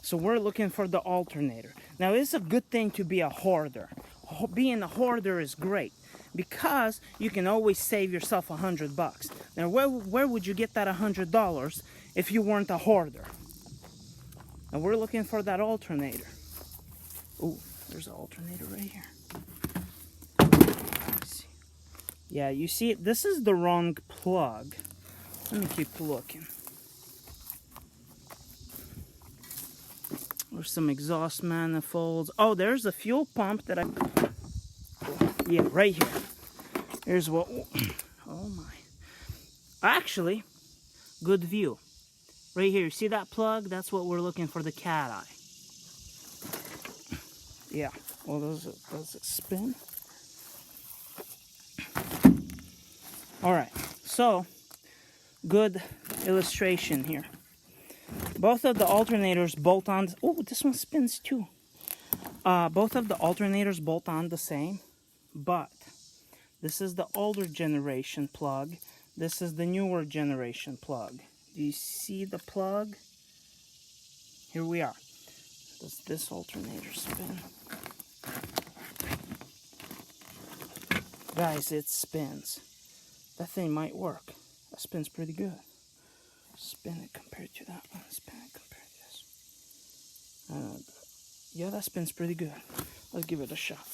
So we're looking for the alternator. Now it's a good thing to be a hoarder. Being a hoarder is great because you can always save yourself $100. Now where would you get that $100 if you weren't a hoarder? And we're looking for that alternator. Oh, there's an alternator right here. Yeah, you see, this is the wrong plug. Let me keep looking. There's some exhaust manifolds. Oh, there's a fuel pump that yeah, right here. Here's what... Oh my. Actually, good view. Right here, you see that plug? That's what we're looking for, the cat eye. Yeah. Well, does it spin? Alright, so, good illustration here. Both of the alternators bolt on... Oh, this one spins too. Both of the alternators bolt on the same, but this is the older generation plug. This is the newer generation plug. Do you see the plug? Here we are. Does this alternator spin? Guys, it spins. That thing might work. That spins pretty good. Spin it compared to that one. Spin it compared to this. Yeah, that spins pretty good. Let's give it a shot.